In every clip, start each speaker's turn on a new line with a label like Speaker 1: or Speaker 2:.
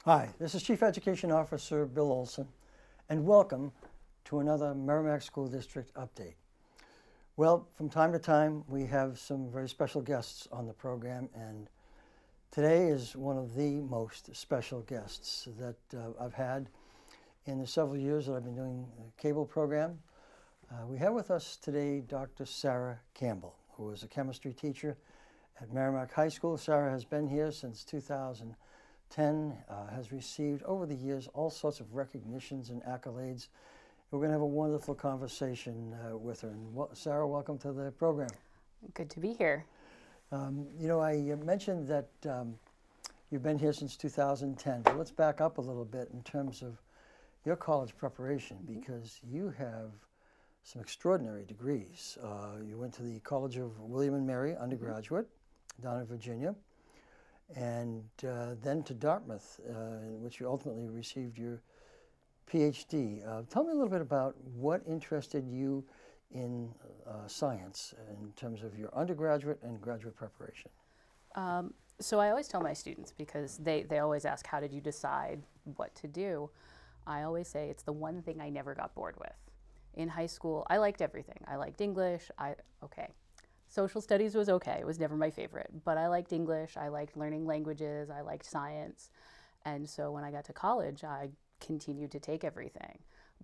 Speaker 1: Hi, this is Chief Education Officer Bill Olson, and welcome to another Merrimack School District update. Well, from time to time, we have some very special guests on the program, and today is one of the most special guests that I've had in the several years that I've been doing the cable program. We have with us today Dr. Sara Campbell, who is a chemistry teacher at Merrimack High School. Sara has been here since 2010, has received over the years all sorts of recognitions and accolades. We're going to have a wonderful conversation with her. And Sara, welcome to the program.
Speaker 2: Good to be here.
Speaker 1: I mentioned that you've been here since 2010, but let's back up a little bit in terms of your college preparation, because you have some extraordinary degrees. You went to the College of William and Mary undergraduate down in Virginia, and then to Dartmouth, in which you ultimately received your PhD. Tell me a little bit about what interested you in science in terms of your undergraduate and graduate preparation.
Speaker 2: So I always tell my students, because they always ask, how did you decide what to do? I always say it's the one thing I never got bored with. In high school, I liked everything. I liked English. Social studies was okay. It was never my favorite, but I liked English. I liked learning languages. I liked science. And so when I got to college, I continued to take everything.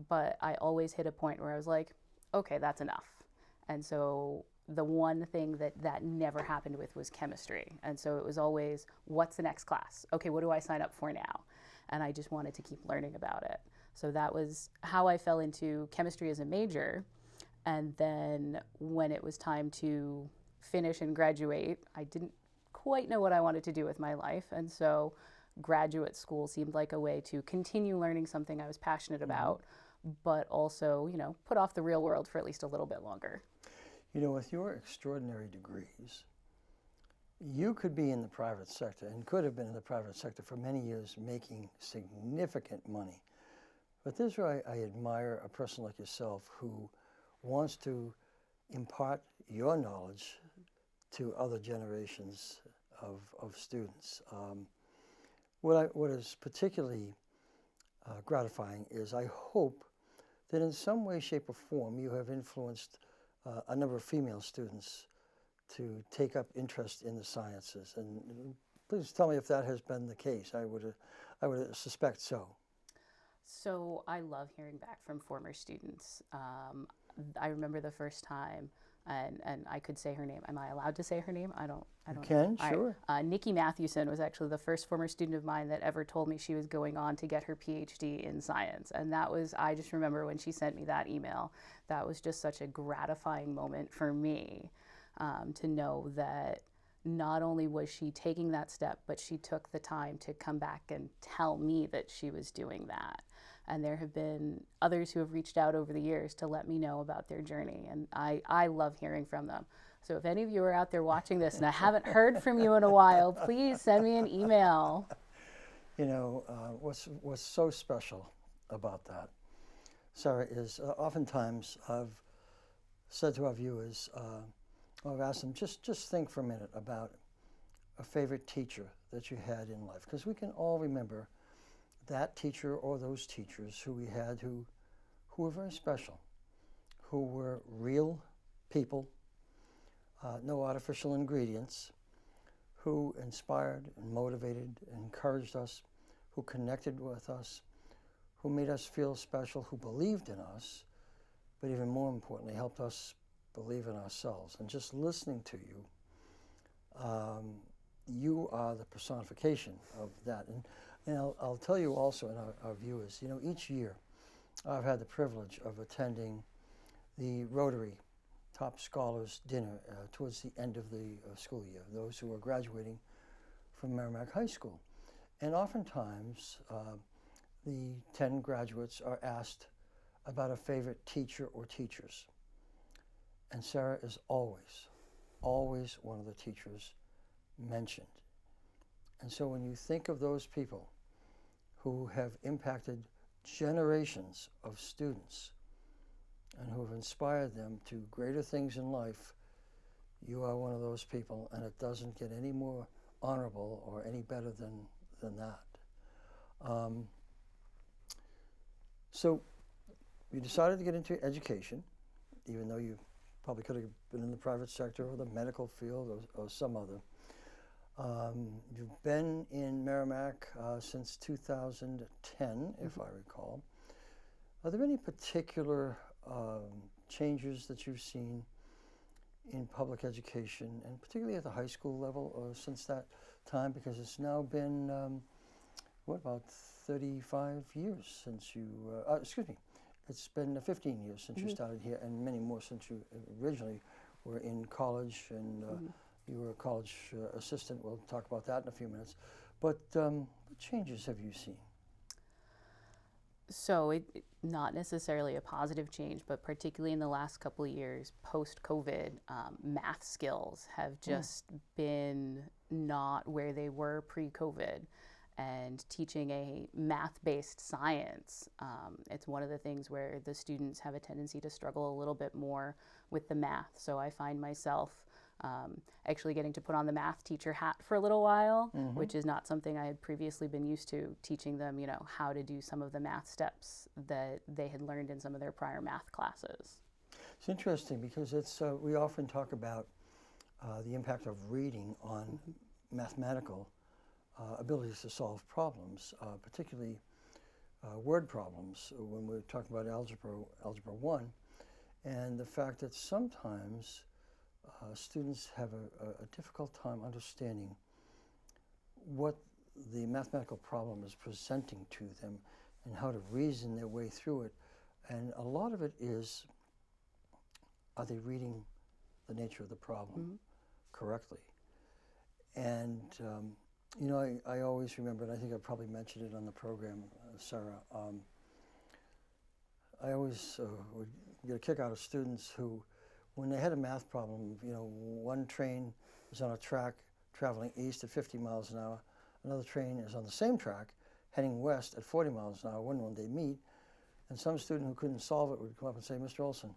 Speaker 2: But I always hit a point where I was like, okay, that's enough. And so the one thing that never happened with was chemistry. And so it was always, what's the next class? Okay, what do I sign up for now? And I just wanted to keep learning about it. So that was how I fell into chemistry as a major. And then when it was time to finish and graduate, I didn't quite know what I wanted to do with my life. And so graduate school seemed like a way to continue learning something I was passionate about, but also, put off the real world for at least a little bit longer.
Speaker 1: With your extraordinary degrees, you could be in the private sector and could have been in the private sector for many years making significant money. But this is why I admire a person like yourself who wants to impart your knowledge to other generations of students. What is particularly gratifying is I hope that in some way, shape, or form you have influenced a number of female students to take up interest in the sciences. And please tell me if that has been the case. I would suspect so.
Speaker 2: So I love hearing back from former students. I remember the first time, and I could say her name. Am I allowed to say her name? I don't.
Speaker 1: You can, sure.
Speaker 2: Nikki Mathewson was actually the first former student of mine that ever told me she was going on to get her PhD in science. And I just remember when she sent me that email, that was just such a gratifying moment for me, to know that not only was she taking that step, but she took the time to come back and tell me that she was doing that. And there have been others who have reached out over the years to let me know about their journey. And I love hearing from them. So if any of you are out there watching this and I haven't heard from you in a while, please send me an email.
Speaker 1: What's so special about that, Sara, is oftentimes I've said to our viewers, I've asked them, just think for a minute about a favorite teacher that you had in life. Because we can all remember that teacher or those teachers who we had who were very special, who were real people, no artificial ingredients, who inspired and motivated and encouraged us, who connected with us, who made us feel special, who believed in us, but even more importantly, helped us believe in ourselves. And just listening to you, you are the personification of that. And I'll tell you also, in our viewers, each year I've had the privilege of attending the Rotary Top Scholars Dinner towards the end of the school year, those who are graduating from Merrimack High School. And oftentimes, the 10 graduates are asked about a favorite teacher or teachers. And Sara is always one of the teachers mentioned. And so when you think of those people who have impacted generations of students, and who have inspired them to greater things in life, you are one of those people, and it doesn't get any more honorable or any better than that. So you decided to get into education, even though you probably could have been in the private sector or the medical field or some other. You've been in Merrimack since 2010, if I recall. Are there any particular changes that you've seen in public education, and particularly at the high school level, since that time? Because it's now been, about 35 years since you, excuse me, it's been 15 years since you started here, and many more since you originally were in college, and you were a college assistant. We'll talk about that in a few minutes. But what changes have you seen?
Speaker 2: So not necessarily a positive change, but particularly in the last couple of years, post-COVID, math skills have just been not where they were pre-COVID. And teaching a math-based science, it's one of the things where the students have a tendency to struggle a little bit more with the math. So I find myself actually getting to put on the math teacher hat for a little while, which is not something I had previously been used to, teaching them, how to do some of the math steps that they had learned in some of their prior math classes.
Speaker 1: It's interesting because we often talk about the impact of reading on mathematical abilities to solve problems, particularly word problems, when we're talking about algebra 1, and the fact that sometimes students have a difficult time understanding what the mathematical problem is presenting to them and how to reason their way through it. And a lot of it is, are they reading the nature of the problem correctly? And I always remember, and I think I probably mentioned it on the program, Sara, I always would get a kick out of students who, when they had a math problem, one train is on a track traveling east at 50 miles an hour, another train is on the same track heading west at 40 miles an hour. When they meet, and some student who couldn't solve it would come up and say, "Mr. Olson,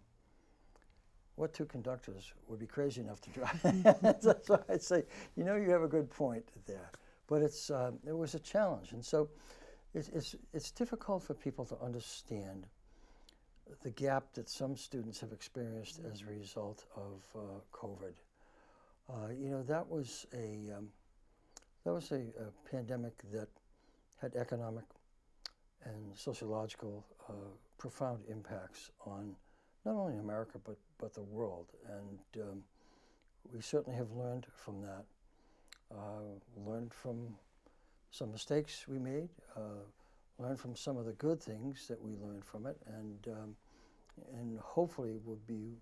Speaker 1: what two conductors would be crazy enough to drive?" That's why I'd say, you have a good point there. But it was a challenge, and so it's difficult for people to understand the gap that some students have experienced as a result of COVID. That was a pandemic that had economic and sociological profound impacts on not only America but the world, and we certainly have learned from that. Learned from some mistakes we made, learned from some of the good things that we learned from it, and hopefully we'll be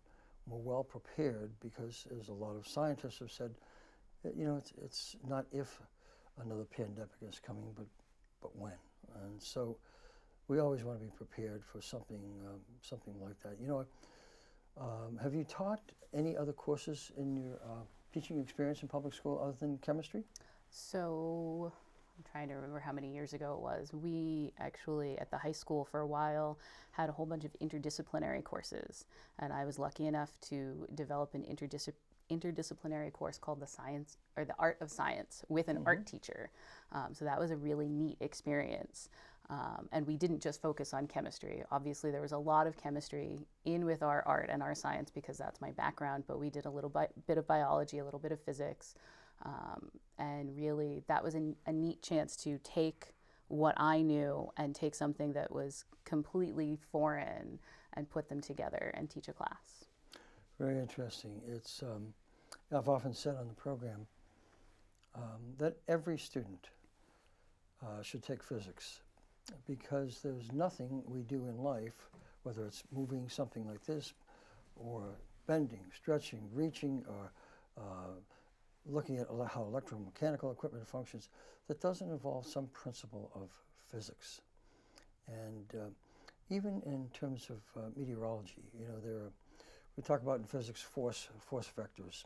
Speaker 1: more well prepared, because, as a lot of scientists have said, it's not if another pandemic is coming, but when. And so we always want to be prepared for something like that. Have you taught any other courses in your teaching experience in public school other than chemistry?
Speaker 2: So I'm trying to remember how many years ago it was. We actually, at the high school for a while, had a whole bunch of interdisciplinary courses. And I was lucky enough to develop an interdisciplinary course called the Art of Science with an art teacher. So that was a really neat experience. And we didn't just focus on chemistry. Obviously, there was a lot of chemistry in with our art and our science, because that's my background, but we did a little bit of biology, a little bit of physics. And really, that was a neat chance to take what I knew and take something that was completely foreign and put them together and teach a class.
Speaker 1: Very interesting. I've often said on the program that every student should take physics, because there's nothing we do in life, whether it's moving something like this, or bending, stretching, reaching, or looking at how electromechanical equipment functions, that doesn't involve some principle of physics. And even in terms of meteorology, we talk about in physics force vectors.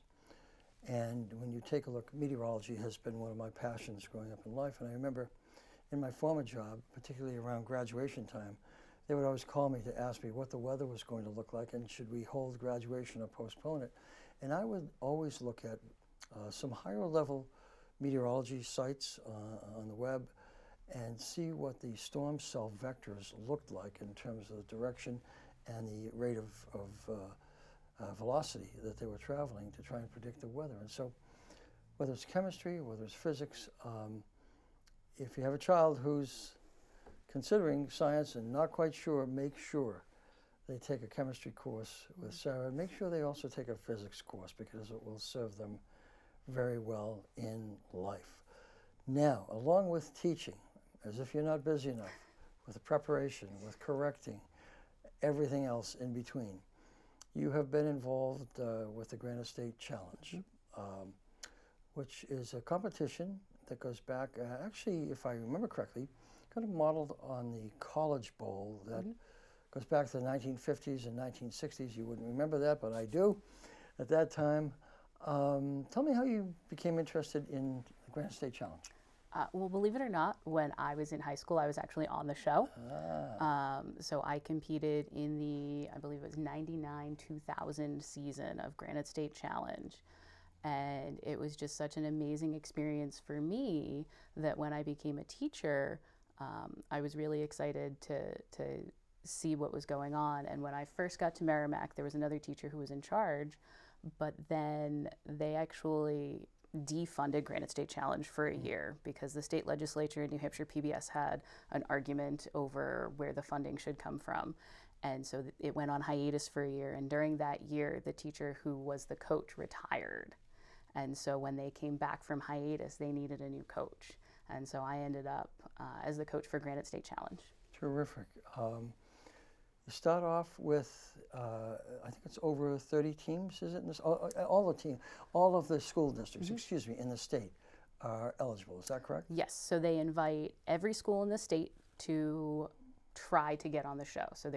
Speaker 1: And when you take a look, meteorology has been one of my passions growing up in life. And I remember in my former job, particularly around graduation time, they would always call me to ask me what the weather was going to look like and should we hold graduation or postpone it. And I would always look at some higher level meteorology sites on the web and see what the storm cell vectors looked like in terms of the direction and the rate of velocity that they were traveling to try and predict the weather. And so whether it's chemistry, whether it's physics, if you have a child who's considering science and not quite sure, make sure they take a chemistry course with Sara, and make sure they also take a physics course because it will serve them very well in life. Now, along with teaching, as if you're not busy enough, with the preparation, with correcting, everything else in between, you have been involved with the Granite State Challenge, which is a competition that goes back, actually, if I remember correctly, kind of modeled on the College Bowl that goes back to the 1950s and 1960s. You wouldn't remember that, but I do. At that time, tell me how you became interested in the Granite State Challenge.
Speaker 2: Well, believe it or not, when I was in high school, I was actually on the show. So I competed in the, I believe it was 99-2000 season of Granite State Challenge. And it was just such an amazing experience for me that when I became a teacher, I was really excited to see what was going on. And when I first got to Merrimack, there was another teacher who was in charge, but then they actually defunded Granite State Challenge for a year because the state legislature in New Hampshire PBS had an argument over where the funding should come from. And so it went on hiatus for a year. And during that year, the teacher who was the coach retired. And so when they came back from hiatus, they needed a new coach. And so I ended up as the coach for Granite State Challenge.
Speaker 1: Terrific. You start off with, I think it's over 30 teams, is it? In this, all the teams, all of the school districts, excuse me, in the state are eligible. Is that correct?
Speaker 2: Yes. So they invite every school in the state to try to get on the show. So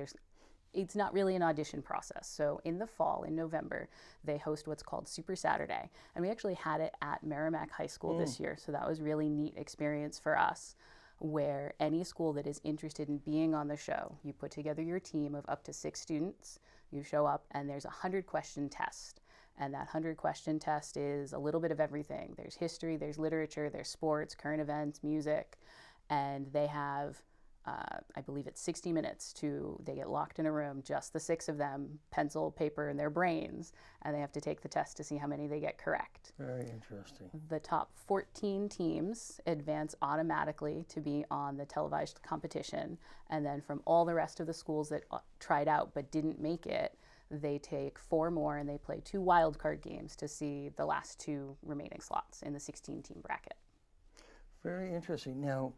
Speaker 2: it's not really an audition process. So in the fall, in November, they host what's called Super Saturday. And we actually had it at Merrimack High School this year. So that was a really neat experience for us, where any school that is interested in being on the show, you put together your team of up to 6 students, you show up, and there's a 100-question test. And that 100-question test is a little bit of everything. There's history, there's literature, there's sports, current events, music, and they have I believe it's 60 minutes they get locked in a room, just the 6 of them, pencil, paper, and their brains, and they have to take the test to see how many they get correct.
Speaker 1: Very interesting.
Speaker 2: The top 14 teams advance automatically to be on the televised competition, and then from all the rest of the schools that tried out but didn't make it, they take 4 more and they play 2 wildcard games to see the last 2 remaining slots in the 16-team bracket.
Speaker 1: Very interesting. Now,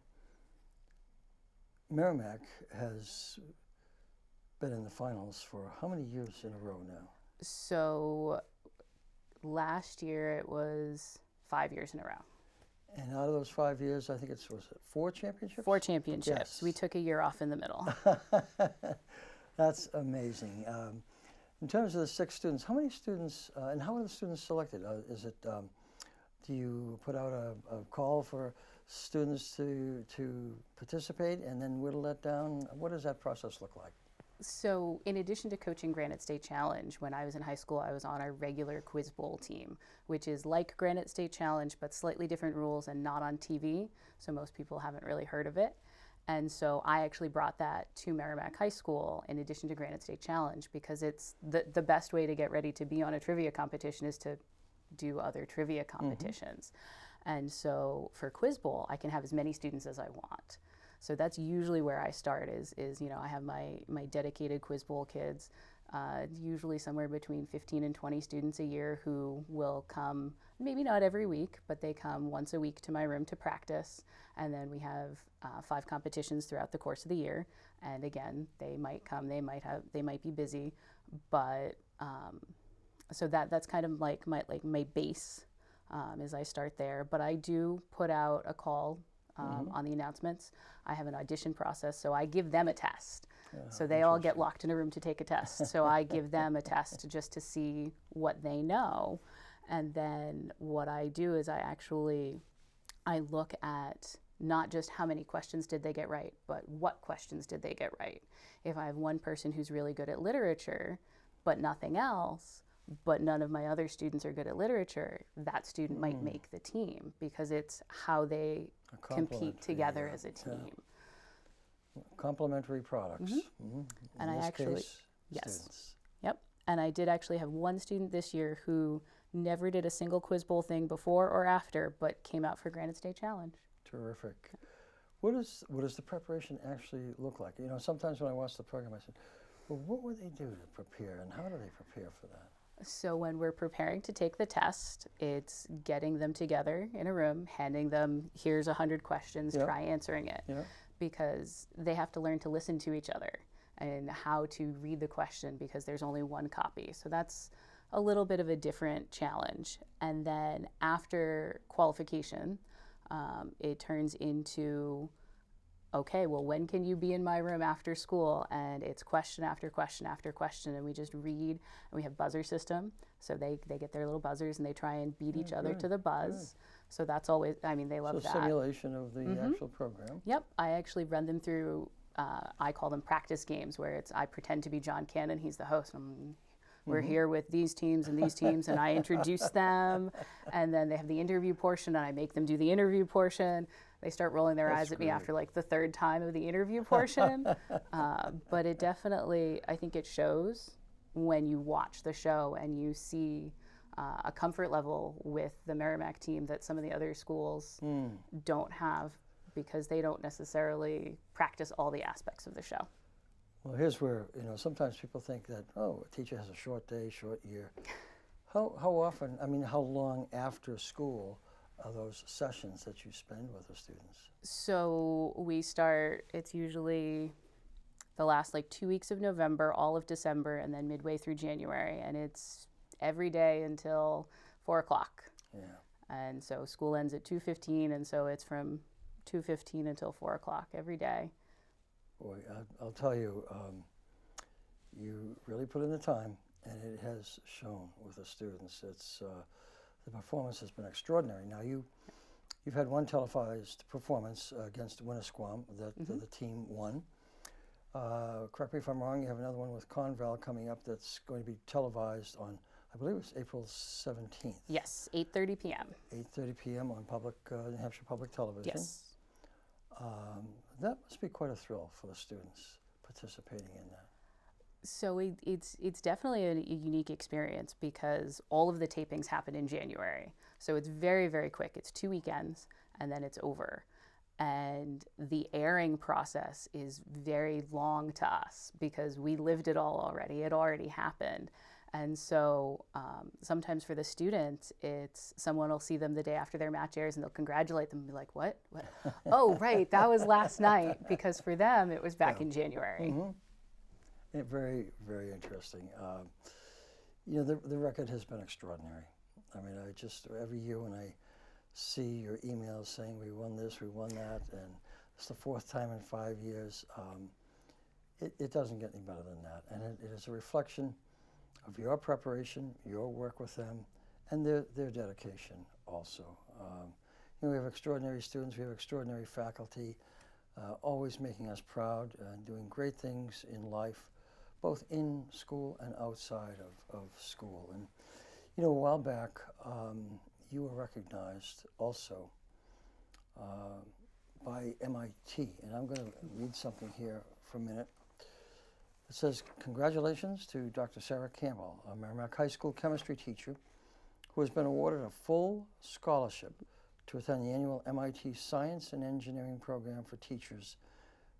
Speaker 1: Merrimack has been in the finals for how many years in a row now?
Speaker 2: So last year it was 5 years in a row.
Speaker 1: And out of those 5 years, I think was it 4 championships?
Speaker 2: 4 championships.
Speaker 1: Yes.
Speaker 2: We took a year off in the middle.
Speaker 1: That's amazing. In terms of the 6 students, how many students, and how are the students selected? Is it, do you put out a call for students to participate and then whittle that down? What does that process look like?
Speaker 2: So in addition to coaching Granite State Challenge, when I was in high school, I was on our regular Quiz Bowl team, which is like Granite State Challenge, but slightly different rules and not on TV. So most people haven't really heard of it. And so I actually brought that to Merrimack High School in addition to Granite State Challenge, because it's the best way to get ready to be on a trivia competition is to do other trivia competitions. And so for Quiz Bowl, I can have as many students as I want. So that's usually where I start is I have my dedicated Quiz Bowl kids, usually somewhere between 15 and 20 students a year who will come, maybe not every week, but they come once a week to my room to practice. And then we have 5 competitions throughout the course of the year. And again, they might come, they might be busy, but so that's kind of like my base. As I start there, but I do put out a call on the announcements. I have an audition process, so I give them a test. So they all get locked in a room to take a test. So I give them a test just to see what they know. And then what I do is I look at not just how many questions did they get right, but what questions did they get right. If I have one person who's really good at literature, but nothing else, but none of my other students are good at literature, that student might make the team because it's how they compete together as a team.
Speaker 1: Yeah. Complementary products.
Speaker 2: And
Speaker 1: In
Speaker 2: I
Speaker 1: this
Speaker 2: actually,
Speaker 1: case,
Speaker 2: yes.
Speaker 1: students.
Speaker 2: Yep. And I did actually have one student this year who never did a single quiz bowl thing before or after, but came out for Granite State Challenge.
Speaker 1: Terrific. What does the preparation actually look like? You know, sometimes when I watch the program, I said, well, what would they do to prepare, and how do they prepare for that?
Speaker 2: So when we're preparing to take the test, it's getting them together in a room, handing them, here's 100 questions,
Speaker 1: Yep.
Speaker 2: try answering it.
Speaker 1: Yeah.
Speaker 2: Because they have to learn to listen to each other and how to read the question because there's only one copy. So that's a little bit of a different challenge. And then after qualification, it turns into, okay, well, when can you be in my room after school? And it's question after question after question, and we just read, and we have buzzer system. So they get their little buzzers, and they try and beat each other to the buzz. Good. So that's always, I mean, they love that.
Speaker 1: So simulation of the actual program.
Speaker 2: Yep, I actually run them through, I call them practice games, where it's, I pretend to be John Cannon, he's the host. We're here with these teams, and I introduce them, and then they have the interview portion, and I make them do the interview portion. They start rolling their eyes at me after like the third time of the interview portion. But it definitely, I think it shows when you watch the show and you see a comfort level with the Merrimack team that some of the other schools don't have because they don't necessarily practice all the aspects of the show.
Speaker 1: Well, here's where, you know, sometimes people think that, oh, a teacher has a short day, short year. How often, I mean, how long after school are those sessions that you spend with the students?
Speaker 2: So we start, it's usually the last like 2 weeks of November, all of December, and then midway through January. And it's every day until 4 o'clock.
Speaker 1: Yeah.
Speaker 2: And so school ends at 2:15, and so it's from 2:15 until 4 o'clock every day.
Speaker 1: Boy, I'll tell you, you really put in the time, and it has shown with the students. It's the performance has been extraordinary. Now you've had one televised performance against Winnisquam that the team won. Correct me if I'm wrong. You have another one with Conval coming up that's going to be televised on, I believe it's April 17th.
Speaker 2: Yes, 8:30 p.m.
Speaker 1: 8:30 p.m. on New Hampshire Public Television.
Speaker 2: Yes.
Speaker 1: That must be quite a thrill for the students participating in that.
Speaker 2: So it's definitely a unique experience because all of the tapings happen in January. So it's very, very quick. It's 2 weekends and then it's over. And the airing process is very long to us because we lived it all already. It already happened. And so sometimes for the students, it's someone will see them the day after their match airs and they'll congratulate them and be like, what? Oh, right, that was last night. Because for them, it was back in January.
Speaker 1: Very, very interesting. You know, the record has been extraordinary. I mean, every year when I see your emails saying we won this, we won that, and it's the 4th time in 5 years, it doesn't get any better than that. And it is a reflection of your preparation, your work with them, and their dedication also. You know, we have extraordinary students, we have extraordinary faculty, always making us proud and doing great things in life, both in school and outside of school. And, you know, a while back, you were recognized also by MIT, and I'm going to read something here for a minute. It says, congratulations to Dr. Sara Campbell, a Merrimack High School chemistry teacher who has been awarded a full scholarship to attend the annual MIT Science and Engineering Program for Teachers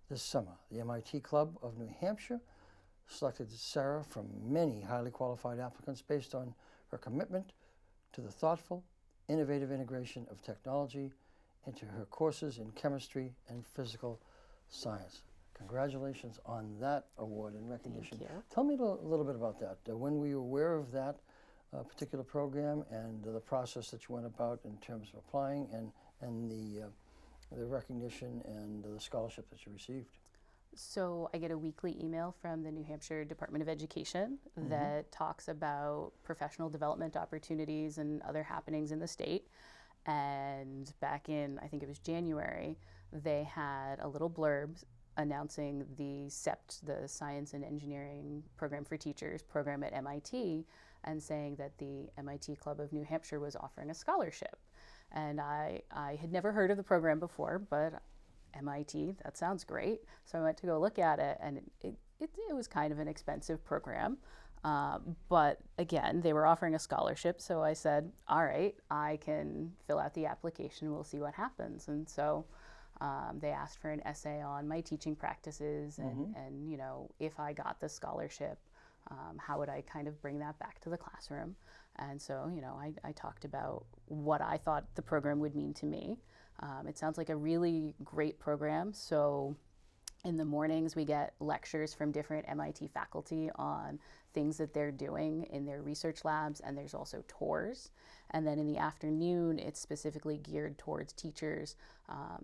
Speaker 1: this summer. The MIT Club of New Hampshire selected Sara from many highly qualified applicants based on her commitment to the thoughtful, innovative integration of technology into her courses in chemistry and physical science. Congratulations on that award and recognition.
Speaker 2: Thank you.
Speaker 1: Tell me a little bit about that. When were you aware of that particular program and the process that you went about in terms of applying and the recognition and the scholarship that you received?
Speaker 2: So I get a weekly email from the New Hampshire Department of Education that talks about professional development opportunities and other happenings in the state. And back in, I think it was January, they had a little blurb announcing the SEPT, the Science and Engineering Program for Teachers program at MIT, and saying that the MIT Club of New Hampshire was offering a scholarship. And I had never heard of the program before, but MIT, that sounds great. So I went to go look at it, and it was kind of an expensive program. But again, they were offering a scholarship, so I said, all right, I can fill out the application, we'll see what happens. And so they asked for an essay on my teaching practices and you know, if I got the scholarship, how would I kind of bring that back to the classroom? And so, you know, I talked about what I thought the program would mean to me. It sounds like a really great program. So in the mornings, we get lectures from different MIT faculty on things that they're doing in their research labs, and there's also tours. And then in the afternoon, it's specifically geared towards teachers.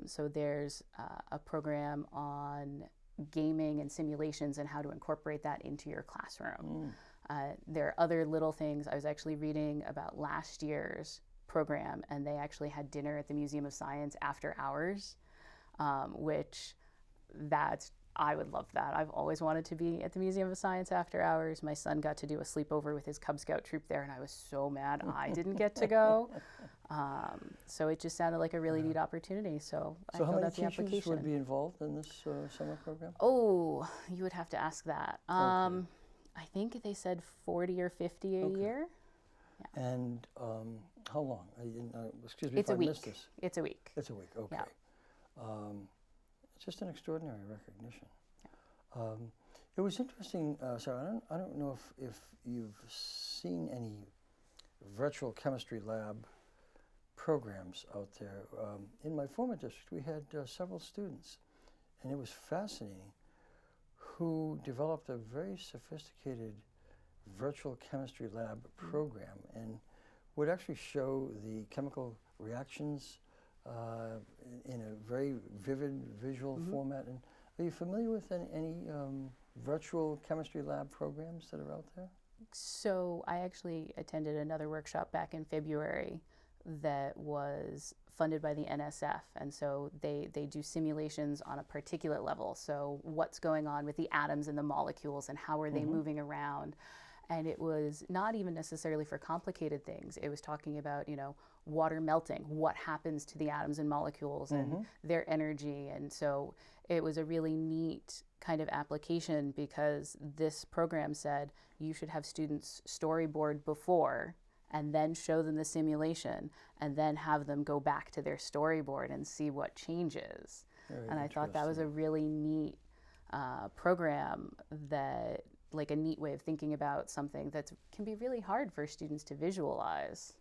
Speaker 2: So there's a program on gaming and simulations and how to incorporate that into your classroom. There are other little things. I was actually reading about last year's program, and they actually had dinner at the Museum of Science after hours, which I would love that. I've always wanted to be at the Museum of Science after hours. My son got to do a sleepover with his Cub Scout troop there, and I was so mad I didn't get to go. So it just sounded like a really neat opportunity. So I filled out the application.
Speaker 1: So how many teachers would be involved in this summer program?
Speaker 2: Oh, you would have to ask that. Okay. I think they said 40 or 50 a year.
Speaker 1: Yeah. And how long? Excuse me
Speaker 2: if I missed this. It's a week.
Speaker 1: It's a week, okay.
Speaker 2: Yeah.
Speaker 1: It's just an extraordinary recognition. Yeah. It was interesting, Sarah, I don't know if you've seen any virtual chemistry lab programs out there. In my former district, we had several students, and it was fascinating, who developed a very sophisticated virtual chemistry lab program and would actually show the chemical reactions in a very vivid visual format. And are you familiar with any virtual chemistry lab programs that are out there?
Speaker 2: So I actually attended another workshop back in February that was funded by the NSF, and so they do simulations on a particulate level. So what's going on with the atoms and the molecules and how are they moving around? And it was not even necessarily for complicated things. It was talking about, you know, water melting, what happens to the atoms and molecules and their energy. And so it was a really neat kind of application, because this program said you should have students storyboard before and then show them the simulation and then have them go back to their storyboard and see what changes. And I thought that was a really neat program, that like a neat way of thinking about something that can be really hard for students to visualize.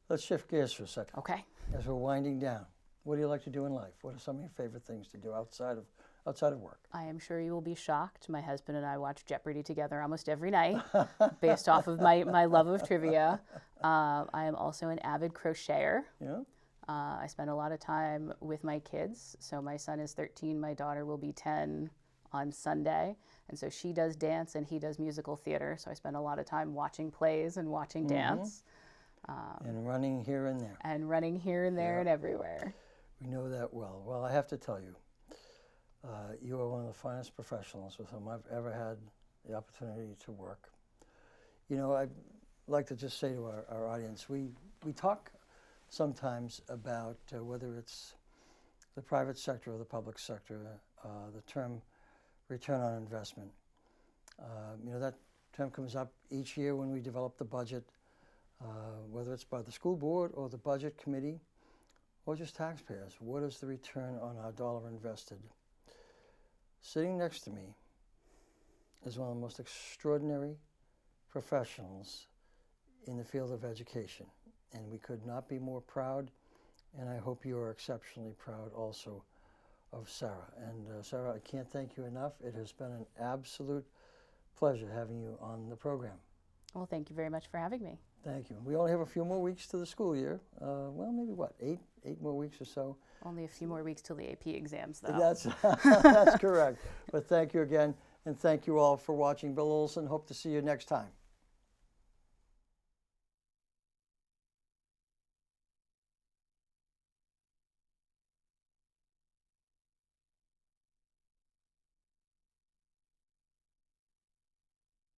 Speaker 1: Let's shift gears for a second.
Speaker 2: Okay.
Speaker 1: As we're winding down, what do you like to do in life? What are some of your favorite things to do outside of work?
Speaker 2: I am sure you will be shocked. My husband and I watch Jeopardy together almost every night, based off of my love of trivia. I am also an avid crocheter.
Speaker 1: Yeah.
Speaker 2: I spend a lot of time with my kids. So my son is 13, my daughter will be 10 on Sunday. And so she does dance and he does musical theater. So I spend a lot of time watching plays and watching dance.
Speaker 1: And running here and there.
Speaker 2: And running here and there and everywhere.
Speaker 1: We know that well. Well, I have to tell you, you are one of the finest professionals with whom I've ever had the opportunity to work. You know, I'd like to just say to our audience, we talk sometimes about whether it's the private sector or the public sector, the term return on investment. You know, that term comes up each year when we develop the budget, whether it's by the school board or the budget committee or just taxpayers. What is the return on our dollar invested? Sitting next to me is one of the most extraordinary professionals in the field of education, and we could not be more proud, and I hope you are exceptionally proud also of Sara. And Sara, I can't thank you enough. It has been an absolute pleasure having you on the program.
Speaker 2: Well, thank you very much for having me.
Speaker 1: Thank you. We only have a few more weeks to the school year. Well, maybe what, eight more weeks or so.
Speaker 2: Only a few more weeks till the AP exams, though.
Speaker 1: That's correct. But thank you again, and thank you all for watching Bill Olson. Hope to see you next time.